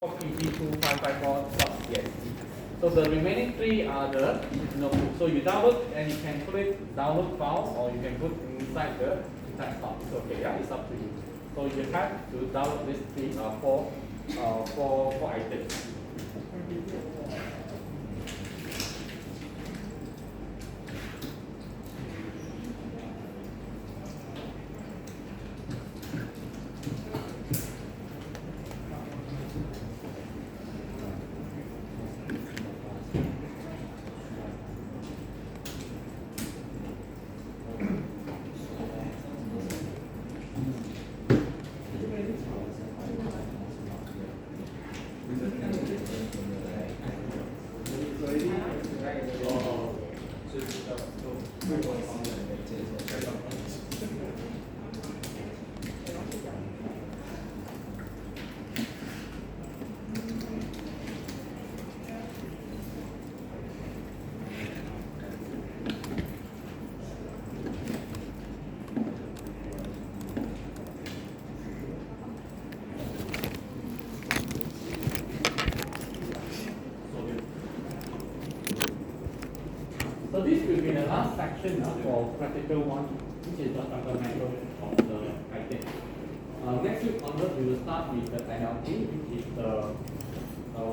pp2554.exe. So the remaining three are the notebook. So you download and you can put it download files or you can put inside the desktop. It's okay, yeah, it's up to you. So you have to download these three four items. So this will be the last section for practical one, which is the fundamental of the item. Next week onwards, we will start with the NLP, which is the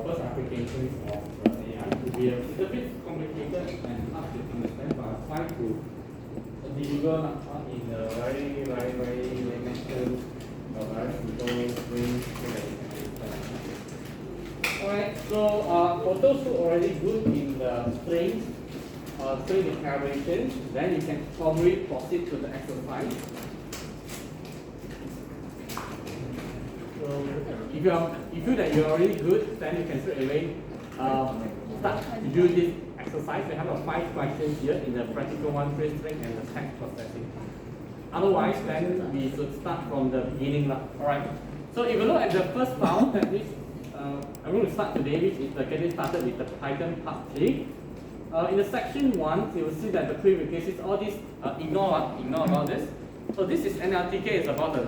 first applications of the AI. It will be a little bit complicated and hard to understand, but I'll try to deliver in a very mental, very simple way so that you can understand. Alright, so for those who are already good in the string declaration, then you can probably proceed to the exercise. So if you feel that you're already good, then you can straight away start to do this exercise. We have 5 questions here in the practical one, string and the text processing. Otherwise, then we should start from the beginning. Alright. So if you look at the first file, that is, I'm going to start today, which is getting started with the Python part 3. In the section 1, you will see that the prerequisites, all these, ignore about this. So this is NLTK, it's about the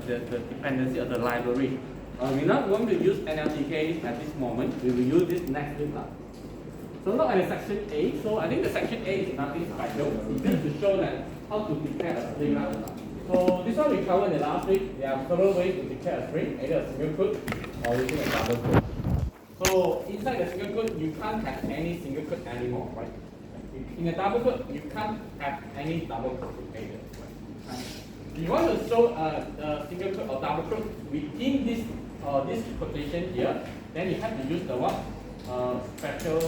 dependency of the library. We're not going to use NLTK at this moment, we will use this next week. So look at the section A. So I think the section A is nothing special. It's just to show that how to declare a string. So this one we covered in the last week. There are several ways to declare a string, either a single quote or using a double quote. So inside the single quote, you can't have any single quote anymore, right? In a double quote, you can't have any double quote either. Right? If you want to show a single quote or double quote within this quotation here, then you have to use the what? Special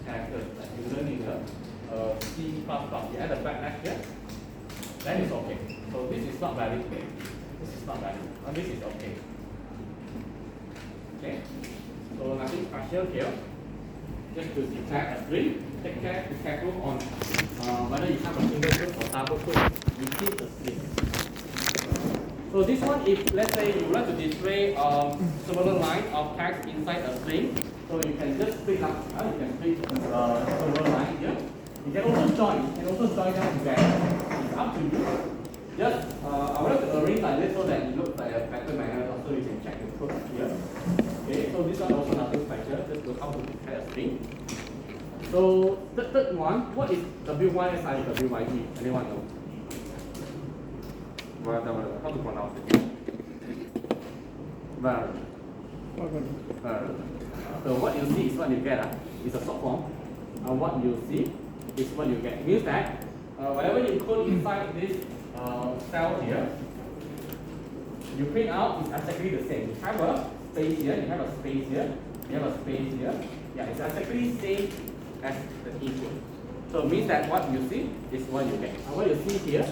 characters that you learn in the C++. You add a backslash here, then it's okay. So this is not valid. This is not valid. And this is okay. Okay. So nothing special here. Just to declare a string, be careful on whether you have a single quote or double quote within the string. So this one, if let's say you want to display several lines of text inside a string, so you can just split up. You can split several lines here. You can also join. Them together. It's up to you. Just I want to arrange like this so that it looks like a better manner. Also, you can check the code here. Okay, so this one also nothing special, just to how to declare a string. So the third one, what is WYSI, WYG? Anyone know? How to pronounce it? So what you see is what you get. It's a short form. What you see is what you get. It means that whatever you put inside this cell here, you print out is exactly the same. You have a space here, you have a space here, you have a space here. Yeah, it's exactly the same as the input. So it means that what you see is what you get. And what you see here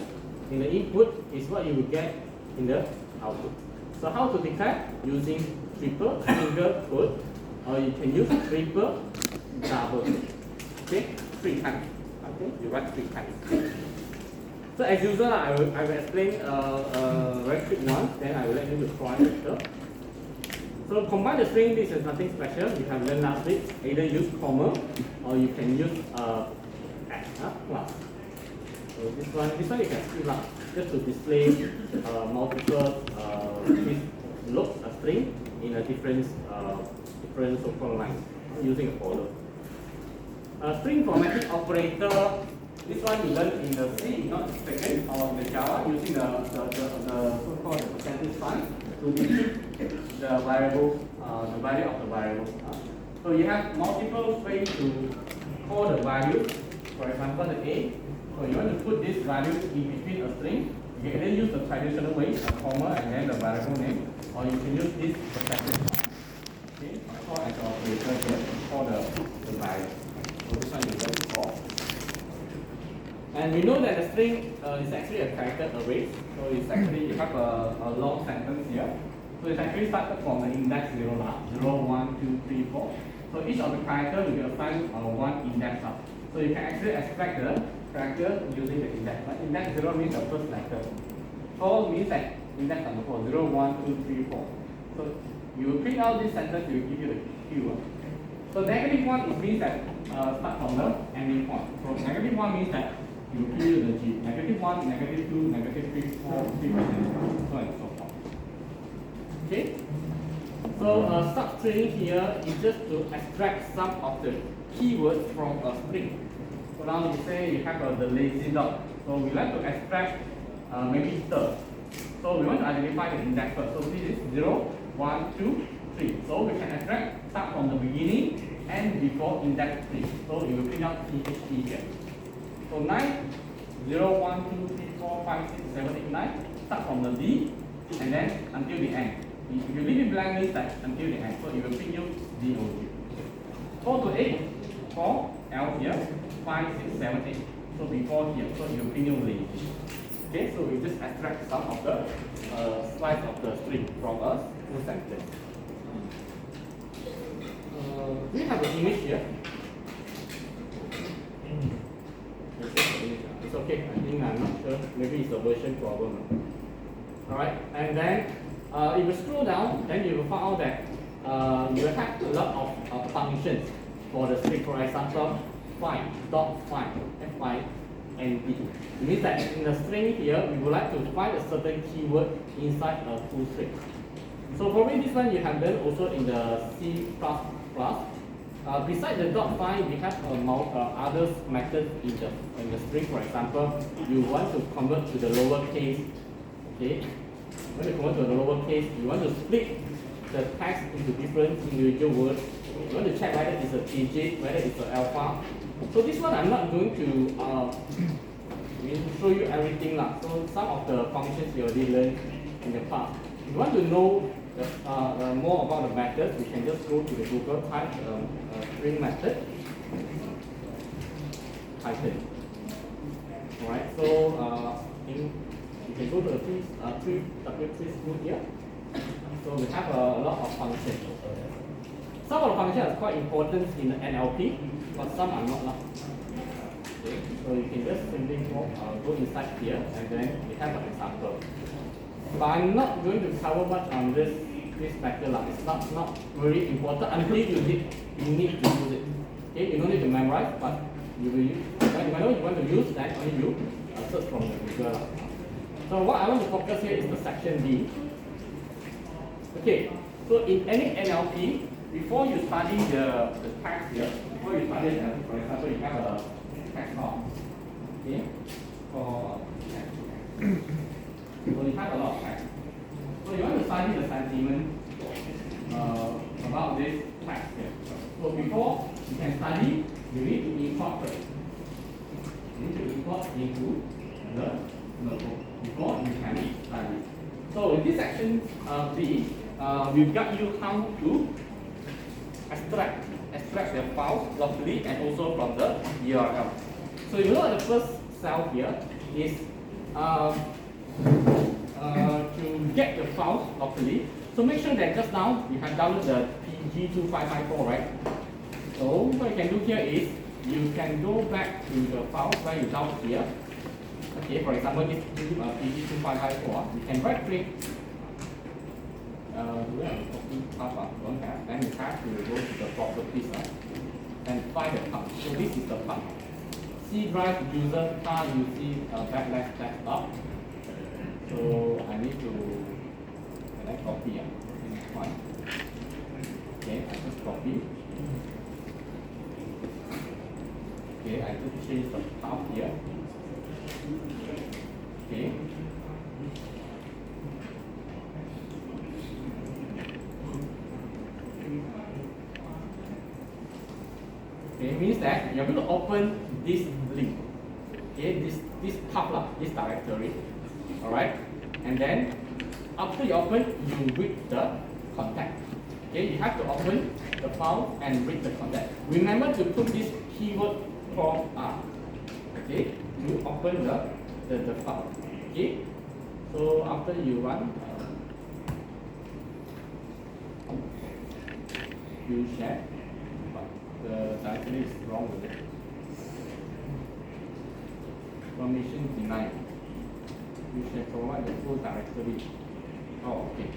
in the input is what you will get in the output. So how to declare? Using triple single quote, or you can use triple double quote. Okay, 3 times. Okay, you write 3 times. So as usual, I will explain a very quick one, then I will let you to try later. So combine the string, this is nothing special. We have learned last week. Either use comma or you can use plus. So this one you can split up just to display multiple looks, string in a different so-called line using a folder. String formatting operator. This one you learned in the C, not second, or the Java, using the so-called percentage sign to decrypt the variable, the value of the variable. So you have multiple ways to call the value. For example, the A. So you want to put this value in between a string. You can either use the traditional way, a comma and then the variable name, or you can use this percentage sign. Okay, call as an operator here to call the value. So this one you learned before. And we know that the string is actually a character array. So it's actually, you have a long sentence here. So it's actually started from the index 0, 1, 2, 3, 4. So each of the characters will be assigned one index up. So you can actually extract the character using the index. Right? Index 0 means the first letter. 4 means that index number 4, 0, 1, 2, 3, 4. So you will print out this sentence, it will give you the Q. So negative 1 it means that start from the ending point. So negative 1 means that you will give you the G. Negative 1, negative 2, negative 3, 4, 3%, so and so forth. Okay? So substring here is just to extract some of the keywords from a string. So now you say you have the lazy dog. So we like to extract maybe the. So we want to identify the index first. So this is 0, 1, 2, 3. So we can extract start from the beginning and before index 3. So you will print out THE here. So 9, 0, 1, 2, 3, 4, 5, 6, 7, 8, 9. Start from the D and then until the end. If you leave it blank means that until the end. So it will print you DOG. 4 to 8, 4, L here, 5, 6, 7, 8. So before here, so it will print you lazy. Okay, so we just extract some of the slice of the string from a full sentence. We have an image here. It's okay, I think I'm not sure. Maybe it's a version problem. Alright, and then if you scroll down, then you will find out that you have a lot of functions for the string. For example, find, dot find, F-I-N-D. It means that in the string here, we would like to find a certain keyword inside a full string. So probably this one you have done also in the C++. Besides the dot find, we have other methods in the string. For example, you want to convert to the lower case. Okay, when you convert to the lower case, you want to split the text into different individual words. You want to check whether it's a digit, whether it's an alpha. So this one I'm not going to show you everything lah. So some of the functions you already learned in the past. If you want to know more about the methods, we can just go to the Google, type string method, Python. Alright, so you can go to the W3 school here. So we have a lot of functions. Some of the functions are quite important in the NLP, but some are not. Okay, so you can just simply go inside here and then we have an example. But I'm not going to cover much on this method. It's not very important until you need to use it. Okay, you don't need to memorize, but you will use. Whenever you want to use, then only you search from the Google. So what I want to focus here is the section D. Okay, so in any NLP, before you study the text here, before you study, for example, you have a text box. Okay, so you have a lot of text. So you want to study the sentiment about this text here. So before you can study, you need to incorporate. You need to import into the notebook before you can study. So in this section B, we've got you how to extract the files locally and also from the URL. So you know the first cell here is to get the files locally. So make sure that just now you have downloaded the PG2554, right? So what you can do here is you can go back to the files where you download here. Okay, for example, this PG2554, you can right click. We have a copy path, don't have. Then you have to go to the properties and find the path. So this is the path. C drive user car UC / desktop. So I need to copy. one. Okay, I just copy. Okay, I just change the path here. Okay. Okay, means that you're going to open this link. Okay, this path, this directory. Alright? And then after you open, you read the content. Okay, you have to open the file and read the content. Remember to put this keyword called R. Okay, to open the file. Okay, so after you run, you share, but the directory is wrong with it. Permission denied. You should provide the full directory. Oh, okay.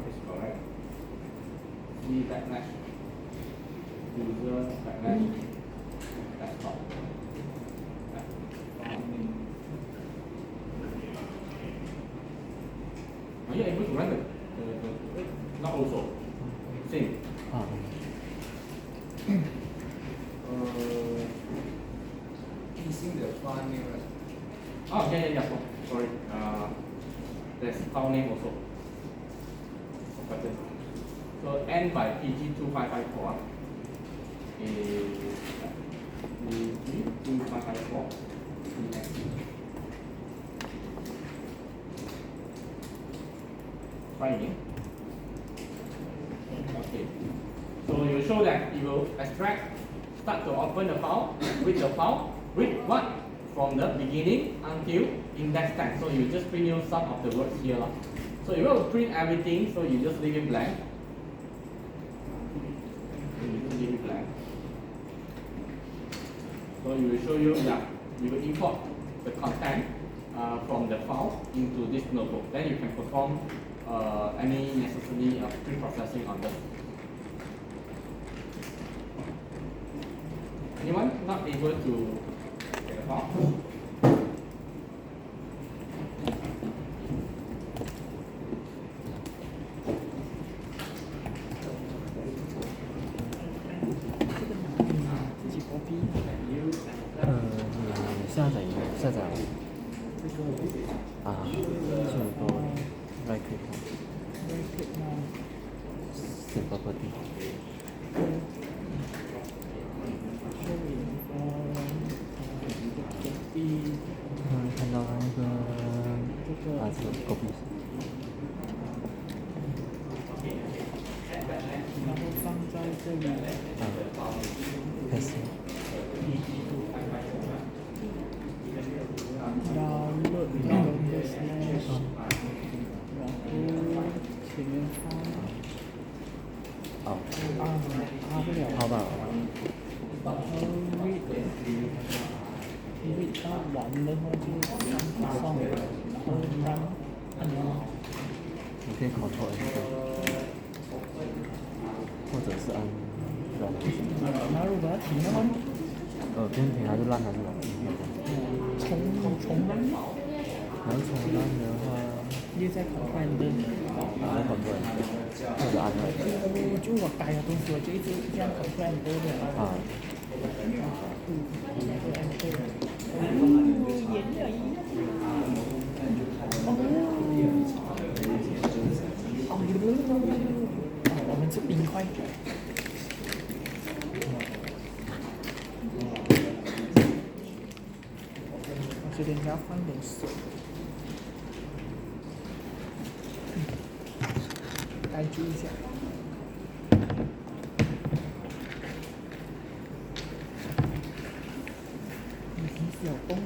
That's correct. C backlash. User backlash. Desktop. Are you able to run the not also? Same. Using the file name, right? Oh, yeah. Sorry. There's file name also. So end by PG2554. PG2554. Try again. Okay. So you show that you will extract, start to open the file, read the file, read what? From the beginning until index 10. So you just print out some of the words here. So you will print everything, so you just leave it blank. So you will show you that you will import the content from the file into this notebook. Then you can perform any necessary pre-processing on this. Anyone not able to get a file?下载啊，这么多 right click save property。看到那个是 copy。然后放在这里。开始。download 那个 slash， 然后前面放不了，好吧。然后 read 到完的话就上，然后按钮。你可以 Ctrl Enter， 或者是按软。那如果要停的话，边停还是烂还是软？重按。然后重按的话，又在Ctrl Enter。还是Ctrl Enter，或者按软。就我改的东西，我就一直这样Ctrl Enter的。我们是冰块。我这边要放点水，盖住一下。小动物。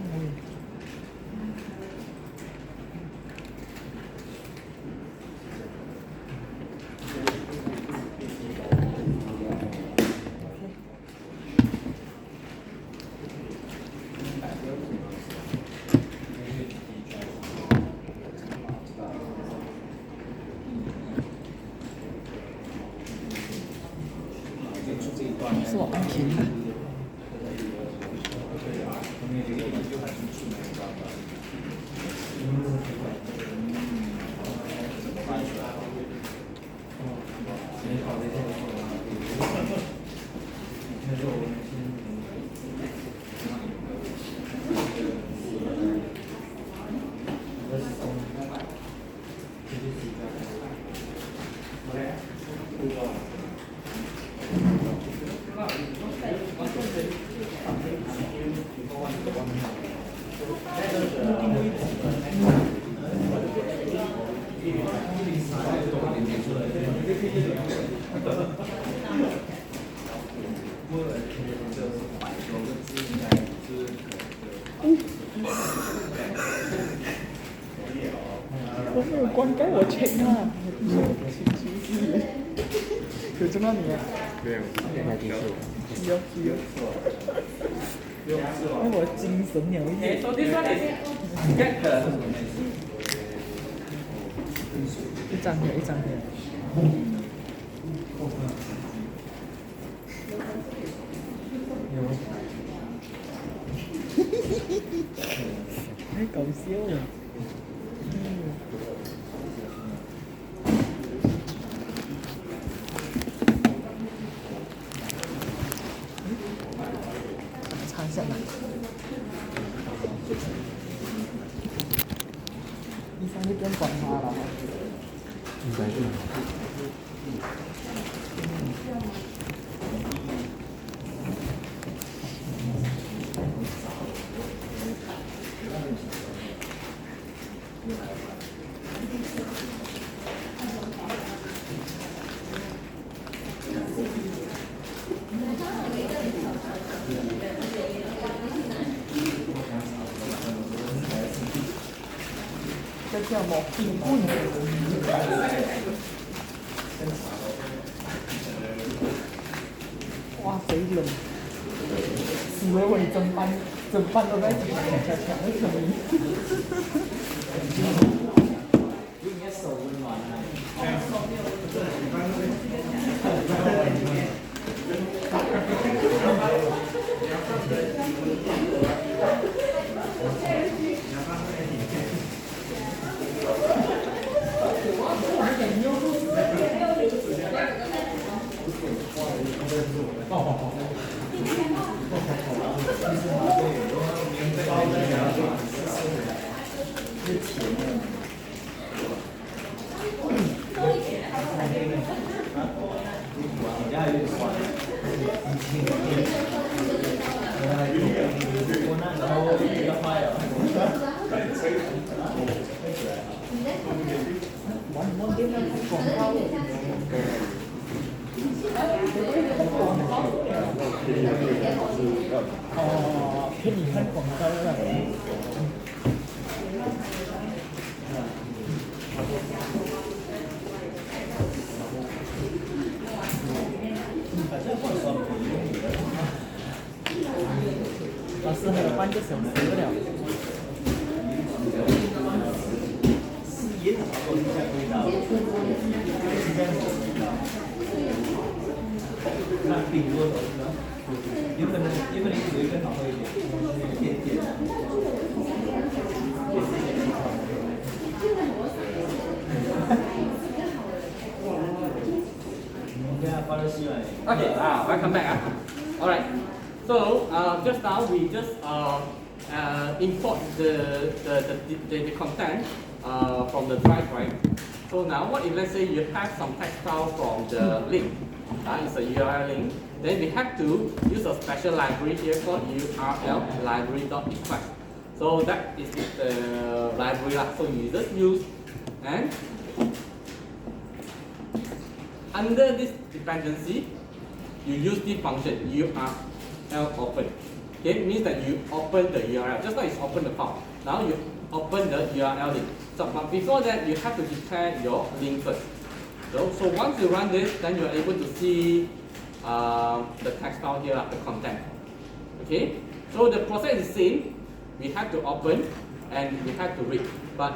是我按停的。我没有灌溉，我check 啊，有这么你啊？没有，那就是有。哎，我精神了一 Okay, 点。 so this one is get the 一张片，一张片。太搞笑了。尝一下嘛。医生就不用管他了。应该是。这叫么？冰棍。哇，贼冷！以为我你整班都在抢那声音。用你的手温暖啊。哦，给你看广告了。老师还有半个小时了。Okay, welcome back. Alright, so just now we just import the content from the drive, right? So now what if let's say you have some text file from the link, it's a URL link, then we have to use a special library here called URL library.request. So that is the library, so you just use and under this dependency, you use the function URL open. Okay, it means that you open the URL. Just like you open the file. Now you open the URL link. So, but before that, you have to declare your link first. So once you run this, then you are able to see the text file here, the content. Okay. So the process is the same. We have to open and we have to read. But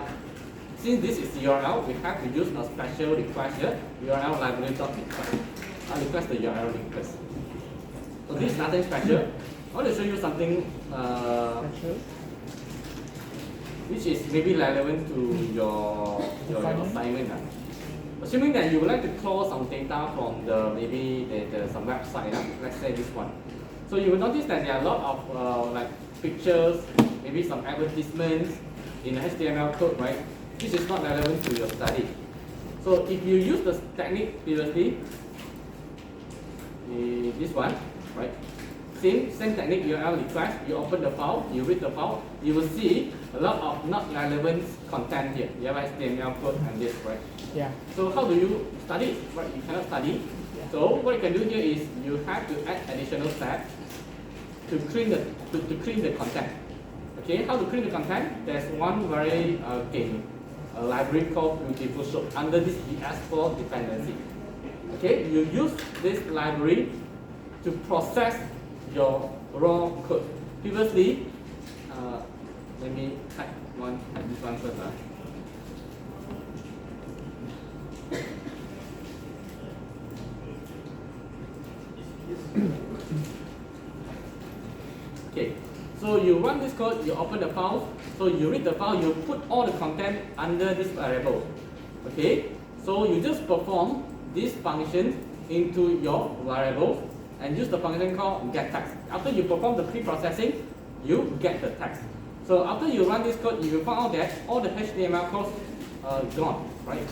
since this is URL, we have to use a special request here, URL library.request. I'll request the URL request. So this is nothing special. I want to show you something which is maybe relevant to your assignment. Assuming that you would like to clone some data from maybe some website, let's say this one. So you will notice that there are a lot of like pictures, maybe some advertisements in HTML code, right? This is not relevant to your study. So if you use the technique previously, this one, right? Same technique, URL request, you open the file, you read the file, you will see a lot of not relevant content here. You have HTML code and this, right? Yeah. So how do you study? Right, you cannot study. Yeah. So what you can do here is you have to add additional steps to clean the content. Okay, how to clean the content? There's one very a library called Beautiful Soup under this BS4 dependency. Okay, you use this library to process your raw code. Previously, let me type this one first. Okay, so you run this code, you open the file, so you read the file, you put all the content under this variable. Okay, so you just perform this function into your variables and use the function called getText. After you perform the pre-processing, you get the text. So after you run this code, you will find out that all the HTML codes are gone, right?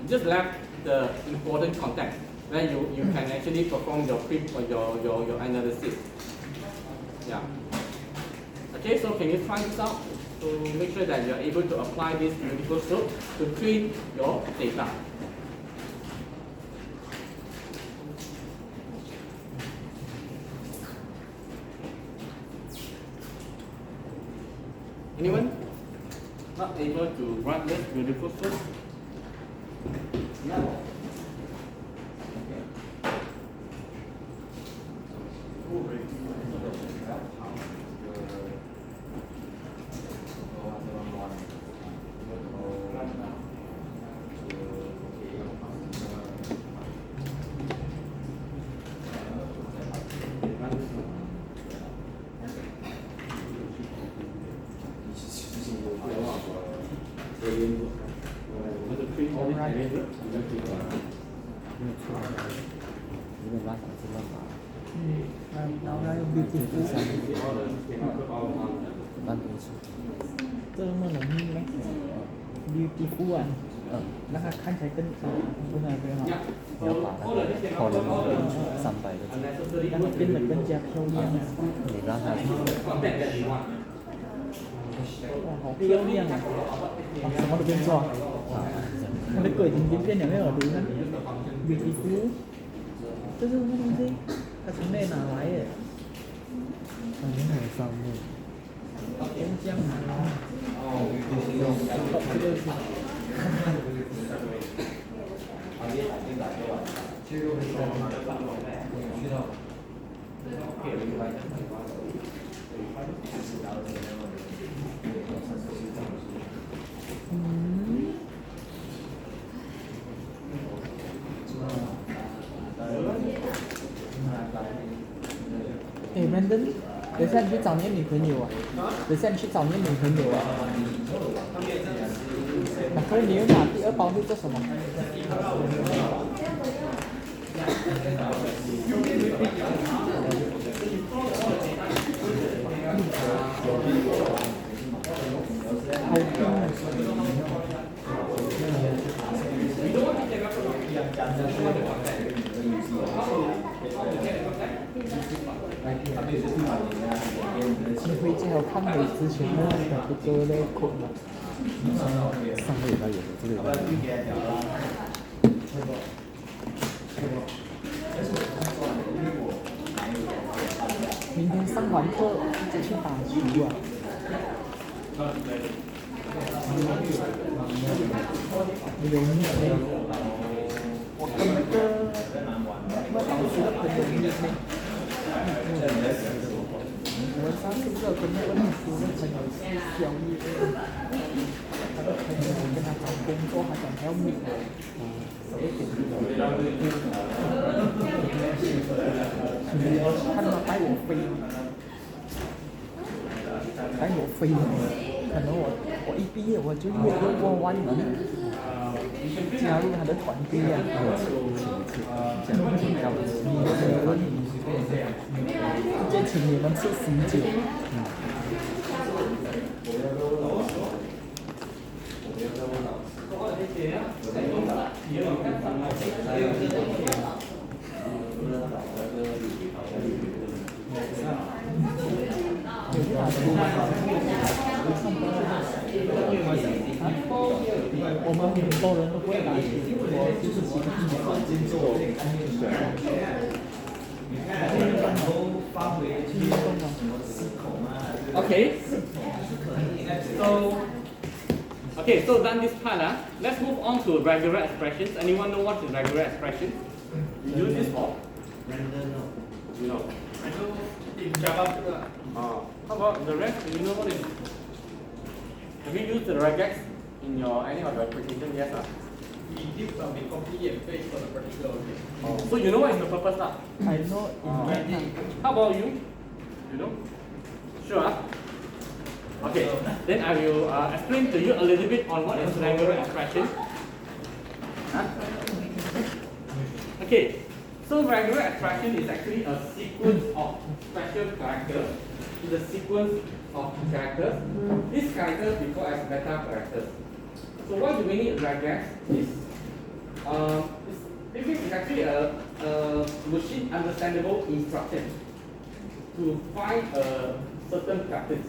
You just left the important content. Then you can actually perform your analysis. Yeah. Okay, so can you try this out to make sure that you are able to apply this beautiful soup to clean your data? Anyone not able to run this beautiful soup? No. Now I beautiful. 这么容易吗 ？Beautiful 啊，那它看起来更不那个哈，要把那个扣了300个字，让它变得更加漂亮啊！你让它哇，好漂亮啊！哇，什么都变错，它的鬼已经变了没有？读看 ，Beautiful， 这是什么东西？它从哪里拿来的？放在那上面。边疆啊！哦，这个是。哎，Brandon， 等下你去找你的女朋友啊！等下你去找你的女朋友啊！然后你又拿第2包是做什么？好冰啊！你会最好看回之前那个不做的困了。上个礼拜有的，这个礼拜没有。明天上完课就去打球啊！容易嘞，我跟那个当时的朋友一起。我上次不是有跟那个秘书的朋友交易的，他的朋友跟他找工作，他讲他要米11点。看他带我飞，可能我一毕业我就约过弯人。加入他的团队啊，这样比较直接请你们吃喜酒。我们很多人都不会打赌，我就是其中一个。Okay. So done this part. Let's move on to regular expressions. Anyone know what is regular expressions? You use this for? You know. How about the rest? Do you know what is? Have you used the regex in your any of your application? Yes. We did some copy and paste for the particular object. So you know what is the purpose now? I know in Vietnam. How about you? You know? Sure. Okay, then I will explain to you a little bit on what is regular expression. Okay, so regular expression is actually a sequence of special characters. It's a sequence of characters. These characters we call as meta characters. So why do we need regex? It's actually a machine understandable instruction to find a certain characters.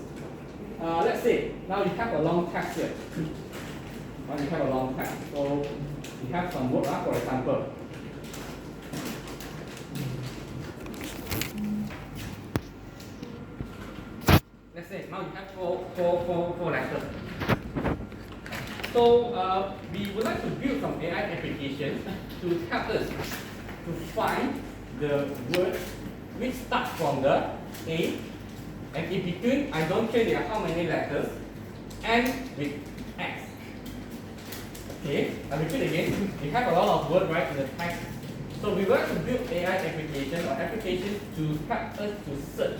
Let's say now you have a long text here. Now you have a long text. So you have some word, for example. Let's say now you have four letters. So we would like to build some AI applications to help us to find the words which start from the A, and in between, I don't care there are how many letters, and with X. Okay, I repeat again, we have a lot of words right in the text. So we want to build AI application or applications to help us to search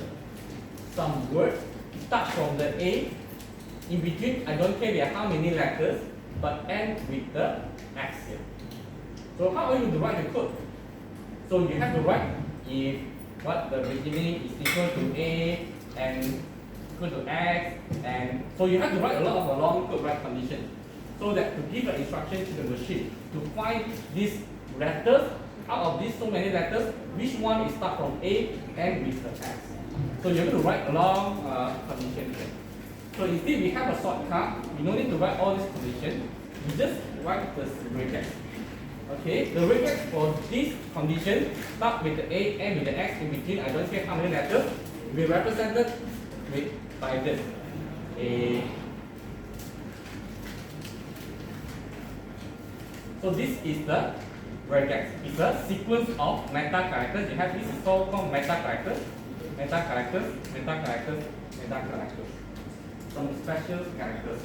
some words, start from the A, in between, I don't care there are how many letters, but end with the X here. So how are you to write the code? So you have to write if what the beginning is equal to A and equal to X, and so you have to write a lot of long code right condition, so that to give an instruction to the machine to find these letters, out of these so many letters, which one is start from A and with the X. So you have to write a long condition here. So instead we have a shortcut, we don't need to write all these conditions, we just write the regex. Okay, the regex for this condition start with the A and with the X in between, I don't care how many letters, will be represented with by this. A. So this is the regex. It's a sequence of meta characters. You have this is called meta characters, meta characters, meta characters, meta characters. Some special characters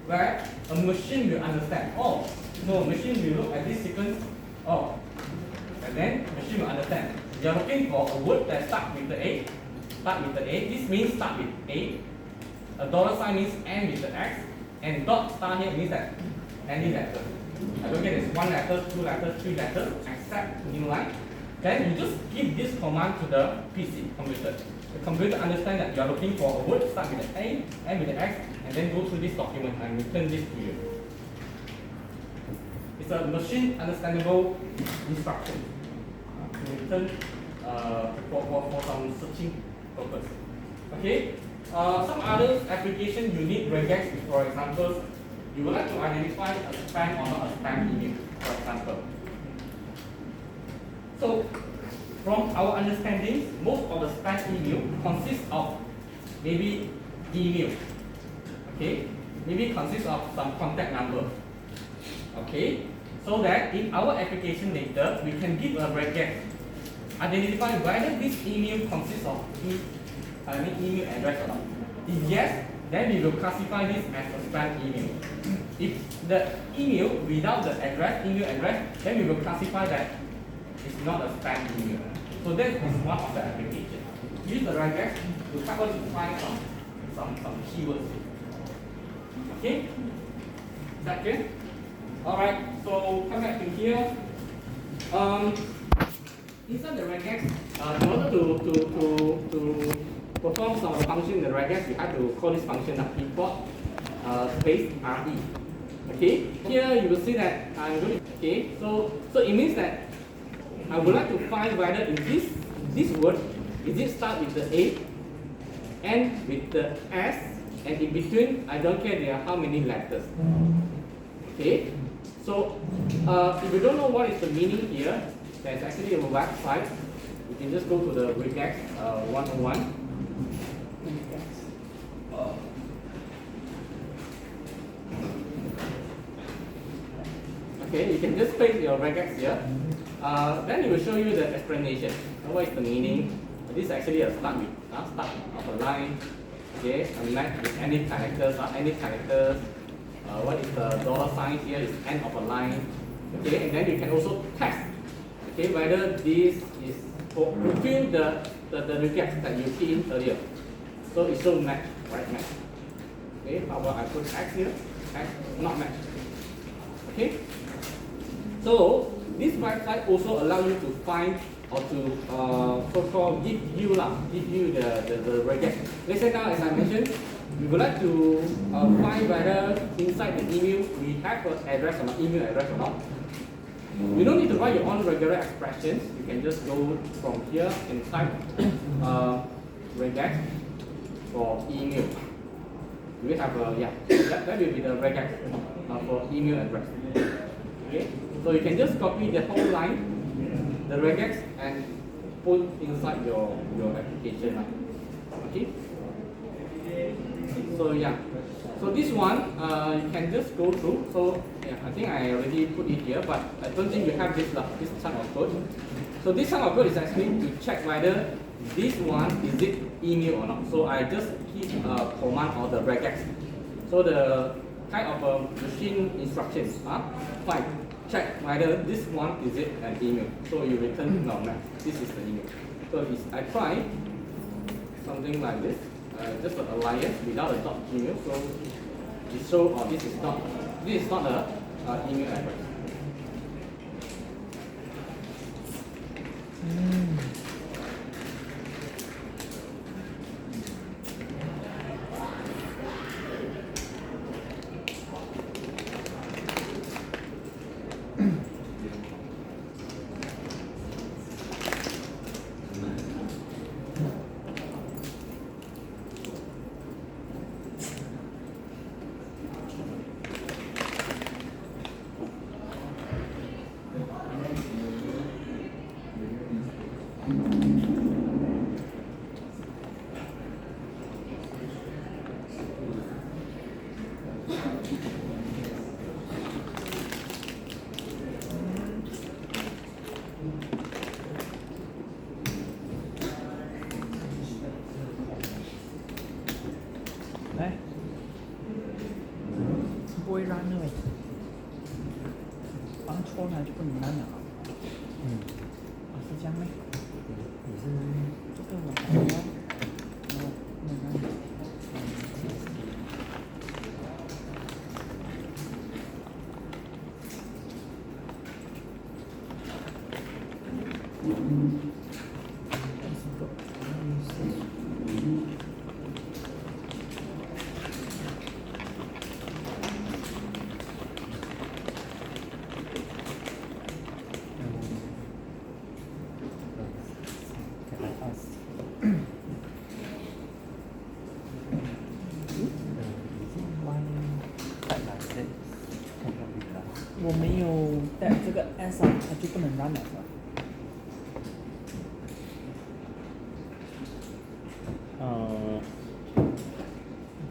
where a machine will understand. Oh, no, machine will look at this sequence. Oh, and then machine will understand. You are looking for a word that starts with the A. Start with the A. This means start with A. A dollar sign means end with the X. And dot star here means that any letter. I don't get this 1 letter, 2 letters, 3 letters, except new line. Then you just give this command to the PC computer. The computer understands that you are looking for a word start with the A, end with the X, and then go through this document and return this to you. It's a machine understandable instruction to return for some searching purpose. Okay. Some other application you need regex is, for example, you would like to identify a spam or not a spam email, for example. So, from our understanding, most of the spam email consists of maybe email, okay, maybe consists of some contact number, okay, so that in our application later, we can give a regex, identify whether this email consists of email address or not. If yes, then we will classify this as a spam email. If the email without the email address, then we will classify that it's not a spam email. So that is one of the applications. Use the regex to help us to find some keywords. Okay? Is that clear? Alright, so come back to here. Inside the regex, in order to perform some of the function in the regex, you have to call this function import space re. Okay, here you will see that I'm going to, okay, so it means that I would like to find whether in this word, is it start with the A, end with the S, and in between, I don't care there are how many letters. Okay, so if you don't know what is the meaning here, there's actually a website. You can just go to the regex 101. Okay, you can just paste your regex here. Then it will show you the explanation. What is the meaning? This is actually a start of a line. Okay, a match with any characters or any characters. What is the dollar sign here is end of a line. Okay, and then you can also test. Okay, whether this is fulfill the regex that you key in earlier. So it shows match, right match. Okay, how about I put X here? X not match. Okay. So this website also allows you to find or to so-called give you the regex. Let's say now, as I mentioned, we would like to find whether inside the email we have an address or not, email address or not. You don't need to write your own regular expressions. You can just go from here and type regex for email. We have that will be the regex for email address. Okay, so you can just copy the whole line, the regex, and put inside your application. Okay. So yeah, so this one you can just go through. So yeah, I think I already put it here, but I don't think you have this chunk of code. So this chunk of code is actually to check whether this one is it email or not. So I just keep a command or the regex. So the kind of machine instructions, fine. Check whether this one is it an email. So you return no match. This is the email. So if I try something like this, just an alliance without a .gmail. So it shows this is not a email address.不会 run 的，刚戳它就不能 run 了。是这样吗？你是这个我没run。我没有带这个 S 啊，它就不能 run 了是吧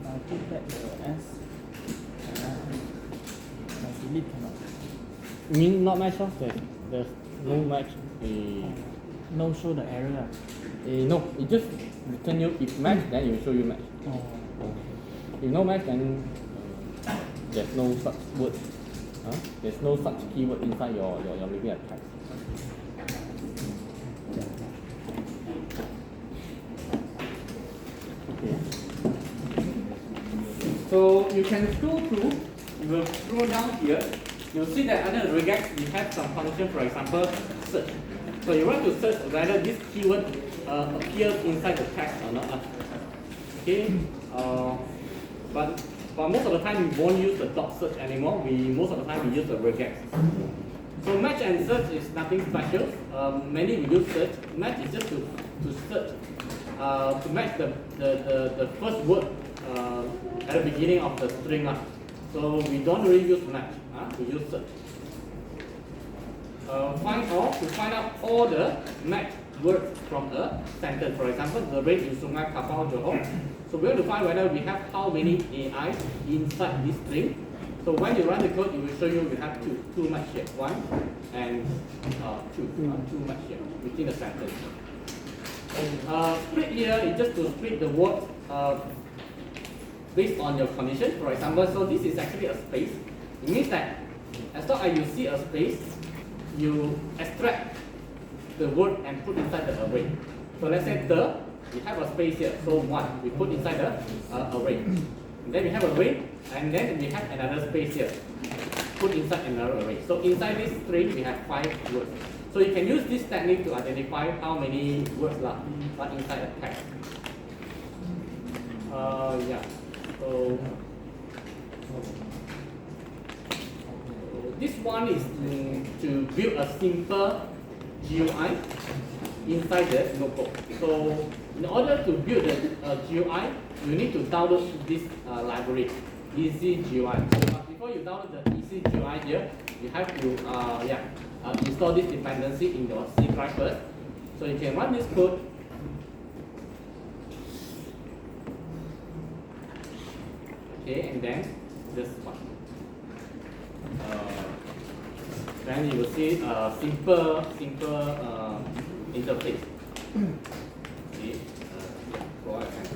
？I put back the S. I delete cannot. You mean not match? There's no match. No show the error. No, it just return you if match, then it will show you match. If no match, then there's no such word. There's no such keyword inside your maybe a text. Okay. So you can scroll through. You will scroll down here. you'll see that under the regex we have some function, for example, search. So you want to search whether this keyword appears inside the text or not. Okay, but most of the time we won't use the dot search anymore. Most of the time we use the regex. So match and search is nothing special. Many we use search. Match is just to search, to match the first word at the beginning of the string. So we don't really use match. We use search. Find all, to find out all the matched words from a sentence. For example, the rain in Sungai Kapau Johor. So we want to find whether we have how many AI inside this string. So when you run the code, it will show you we have two match here, one and two match here within the sentence. Split here is just to split the word based on your condition. For example, so this is actually a space. It means that as long as you see a space, you extract the word and put inside the array. So let's say we have a space here, so one, we put inside the array. And then we have array, and then we have another space here, put inside another array. So inside this string, we have 5 words. So you can use this technique to identify how many words are inside a text. Yeah. So this one is to build a simple GUI inside the notebook. So in order to build the GUI, you need to download this library, Easy GUI. So before you download the Easy GUI here, you have to install this dependency in your C drive first. So you can run this code. Okay, and then this one. Then you will see a simple interface. Okay, go ahead.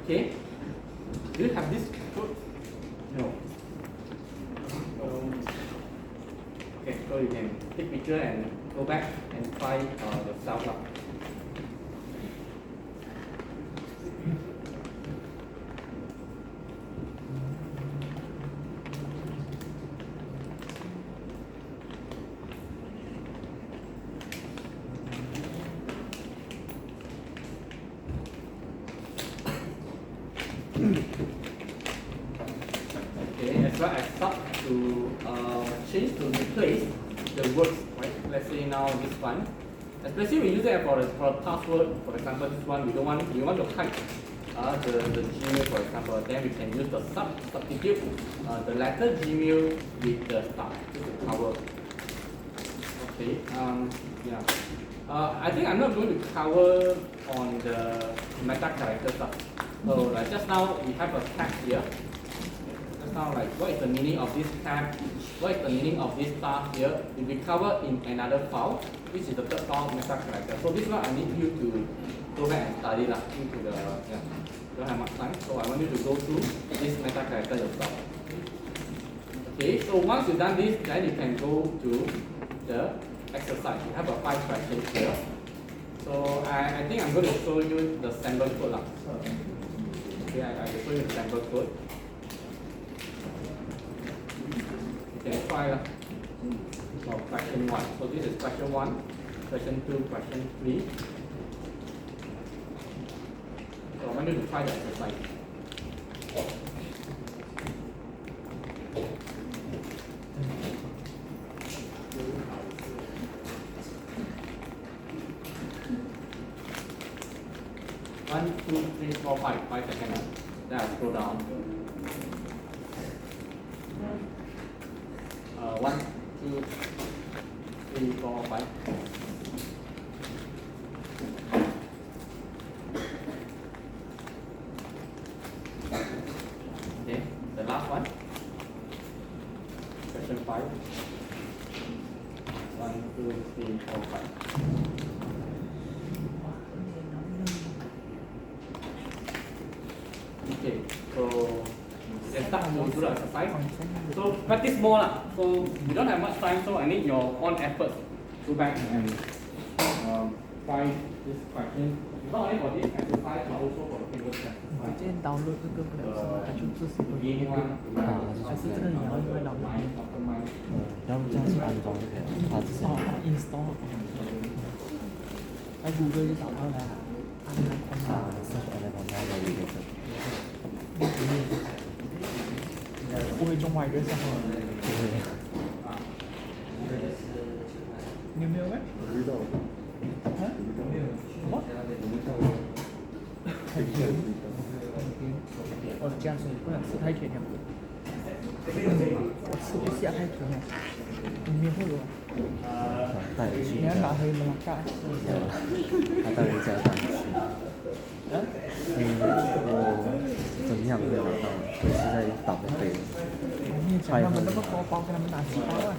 Okay, do you have this code? No. Okay, so you can take picture and go back and try yourself. Okay, as well as start to change to replace the words, right? Let's say now this one. Especially we use it for a password. For example, this one we want to type the Gmail, for example. Then we can use the substitute the letter Gmail with the star to cover. Okay. Yeah. I think I'm not going to cover on the meta character stuff. So like just now we have a tag here. Just now, like what is the meaning of this tag? What is the meaning of this star here? It will be covered in another file, which is the third file, meta character. So this one I need you to go back and study into the don't have much time. So I want you to go through this meta character yourself. Okay, so once you've done this, then you can go to the exercise. You have a 5 questions here. So I think I'm going to show you the sample code. Okay, I will show you the sample code. You can try for question 1. So this is question 1, question 2, question 3. So I want you to try the exercise. One, two, three, four, 5 seconds. Then I'll scroll down. 1, 2, 3, 4, 5. Okay, the last one. Question 5. 1, 2, 3, 4, 5. can start to do the exercise. So practice more lah. So you don't have much time, so I need your own effort to back and find this question. Not only for this exercise, but also for the previous 我 exercise. 今天 download 这个不了什么，他就自己会一个，还是这个你要另外 download？要不这样子安装就可以了，它只是哦，install。在 Google 就找到了，按那框啊，search Anaconda 的一个字，不会中外一个项目。你有没有咩？啊？什么？太甜。哦，这样子不能吃太甜了。我吃不下太甜了。里面会有。带回去你要拿回门盖。他带回家带回去。我怎样没有拿到？回去再打个背。你讲他们那个包包，给他们拿几包啊？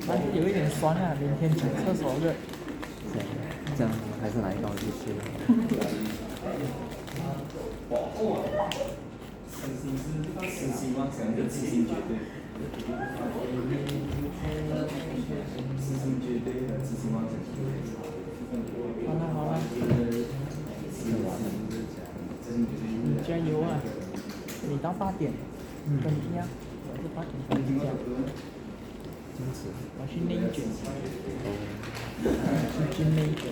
但是有一点酸啊，明天讲厕所热。这样还是拿一包继续。实习妄想跟痴心绝对，痴心绝对和痴心妄想。好了好了，你加油啊！你到8点，跟你一样，我是8点回家。坚持。我去内卷，去内卷，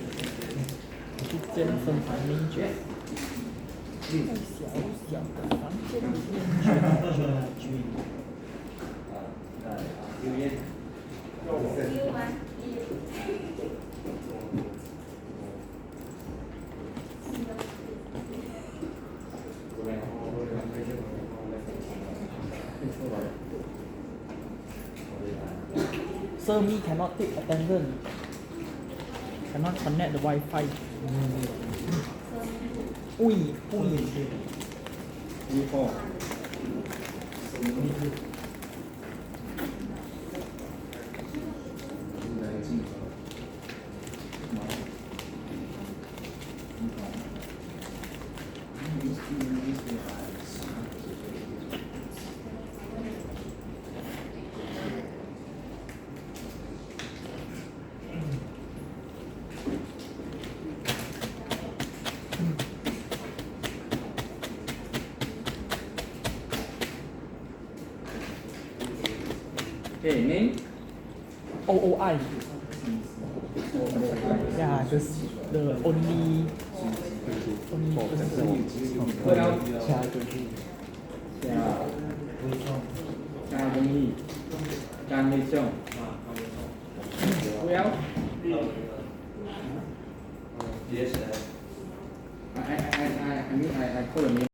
我去健身房内卷。在小小的房间里面卷啊卷啊卷。Sir, me cannot take attendance. Cannot connect the Wi-Fi. Ui. Okay, name? OOI. Yeah, just the only person. What else? 张立雄。Who else? I call the name.